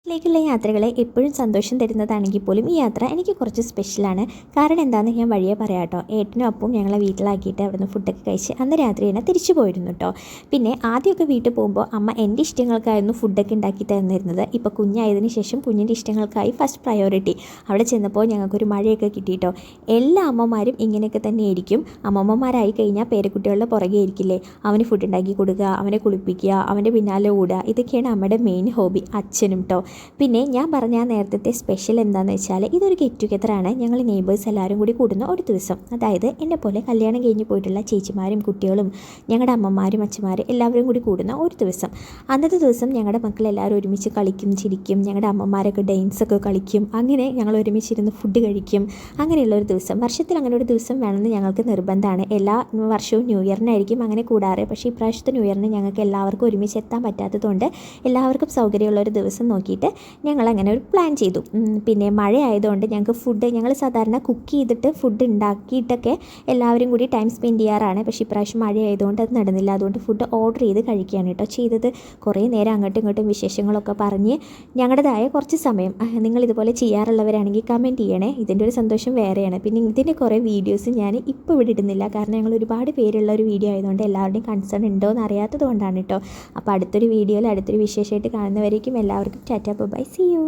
ലേക്കുള്ള യാത്രകളെ എപ്പോഴും സന്തോഷം തരുന്നതാണെങ്കിൽ പോലും ഈ യാത്ര എനിക്ക് കുറച്ച് സ്പെഷ്യലാണ്. കാരണം എന്താണെന്ന് ഞാൻ വഴിയെ പറയാം കേട്ടോ. ഏട്ടനും അപ്പവും ഞങ്ങളെ വീട്ടിലാക്കിയിട്ട് അവിടുന്ന് ഫുഡൊക്കെ കഴിച്ച് അന്ന് രാത്രി തന്നെ തിരിച്ചു പോയിരുന്നു കേട്ടോ. പിന്നെ ആദ്യമൊക്കെ വീട്ടിൽ പോകുമ്പോൾ അമ്മ എൻ്റെ ഇഷ്ടങ്ങൾക്കായിരുന്നു ഫുഡൊക്കെ ഉണ്ടാക്കി തന്നിരുന്നത്. ഇപ്പോൾ കുഞ്ഞായതിനു ശേഷം കുഞ്ഞിൻ്റെ ഇഷ്ടങ്ങൾക്കായി ഫസ്റ്റ് പ്രയോറിറ്റി. അവിടെ ചെന്നപ്പോൾ ഞങ്ങൾക്കൊരു മഴയൊക്കെ കിട്ടിയിട്ടോ. എല്ലാ അമ്മമാരും ഇങ്ങനെയൊക്കെ തന്നെയായിരിക്കും. അമ്മമ്മമാരായി കഴിഞ്ഞാൽ പേരക്കുട്ടികളുടെ പുറകെ ഇരിക്കില്ലേ, അവന് ഫുഡ് ഉണ്ടാക്കി കൊടുക്കുക, അവനെ കുളിപ്പിക്കുക, അവൻ്റെ പിന്നാലെ ഓടുക, ഇതൊക്കെയാണ് അമ്മയുടെ മെയിൻ ഹോബി. അച്ഛനും കേട്ടോ. പിന്നെ ഞാൻ പറഞ്ഞ ആ നേരത്തെ സ്പെഷ്യൽ എന്താണെന്ന് വെച്ചാൽ ഇതൊരു ഗെറ്റ് ടുഗെദറാണ്. ഞങ്ങൾ നെയ്ബേഴ്സ് എല്ലാവരും കൂടി കൂടുന്ന ഒരു ദിവസം. അതായത് എന്നെ പോലെ കല്യാണം കഴിഞ്ഞ് പോയിട്ടുള്ള ചേച്ചിമാരും കുട്ടികളും ഞങ്ങളുടെ അമ്മമാരും അച്ഛന്മാരും എല്ലാവരും കൂടി കൂടുന്ന ഒരു ദിവസം. അന്നത്തെ ദിവസം ഞങ്ങളുടെ മക്കളെല്ലാവരും ഒരുമിച്ച് കളിക്കും, ചിരിക്കും. ഞങ്ങളുടെ അമ്മമാരൊക്കെ ഡാൻസൊക്കെ കളിക്കും. അങ്ങനെ ഞങ്ങൾ ഒരുമിച്ചിരുന്ന് ഫുഡ് കഴിക്കും. അങ്ങനെയുള്ളൊരു ദിവസം, വർഷത്തിൽ അങ്ങനെ ഒരു ദിവസം വേണമെന്ന് ഞങ്ങൾക്ക് നിർബന്ധമാണ്. എല്ലാ വർഷവും ന്യൂ ഇയറിനായിരിക്കും അങ്ങനെ കൂടാറ്. പക്ഷേ ഇപ്രാവശ്യത്തെ ന്യൂ ഇയറിന് ഞങ്ങൾക്ക് എല്ലാവർക്കും ഒരുമിച്ച് എത്താൻ പറ്റാത്തതുകൊണ്ട് എല്ലാവർക്കും സൗകര്യമുള്ളൊരു ദിവസം നോക്കിയിട്ട് ഞങ്ങളങ്ങനെ ഒരു പ്ലാൻ ചെയ്തു. പിന്നെ മഴ ആയതുകൊണ്ട് ഞങ്ങൾക്ക് ഫുഡ്, ഞങ്ങൾ സാധാരണ കുക്ക് ചെയ്തിട്ട് ഫുഡ് ഉണ്ടാക്കിയിട്ടൊക്കെ എല്ലാവരും കൂടി ടൈം സ്പെൻഡ് ചെയ്യാറാണ്. പക്ഷേ ഇപ്രാവശ്യം മഴ ആയതുകൊണ്ട് അത് നടന്നില്ല. അതുകൊണ്ട് ഫുഡ് ഓർഡർ ചെയ്ത് കഴിക്കുകയാണ് കേട്ടോ ചെയ്തത്. കുറേ നേരം അങ്ങോട്ടും ഇങ്ങോട്ടും വിശേഷങ്ങളൊക്കെ പറഞ്ഞ് ഞങ്ങളുടേതായ കുറച്ച് സമയം. നിങ്ങളിതുപോലെ ചെയ്യാറുള്ളവരാണെങ്കിൽ കമൻറ്റ് ചെയ്യണേ. ഇതിൻ്റെ ഒരു സന്തോഷം വേറെയാണ്. പിന്നെ ഇതിൻ്റെ കുറേ വീഡിയോസ് ഞാൻ ഇപ്പോൾ ഇവിടെ ഇടുന്നില്ല. കാരണം ഞങ്ങൾ ഒരുപാട് പേരുള്ള ഒരു വീഡിയോ ആയതുകൊണ്ട് എല്ലാവരുടെയും കൺസേൺ ഉണ്ടോ എന്ന് അറിയാത്തത് കൊണ്ടാണ് കേട്ടോ. അപ്പോൾ അടുത്തൊരു വീഡിയോയിൽ അടുത്തൊരു വിശേഷമായിട്ട് കാണുന്നവരേക്കും എല്ലാവർക്കും ടാറ്റാ ബൈ, സീ യു.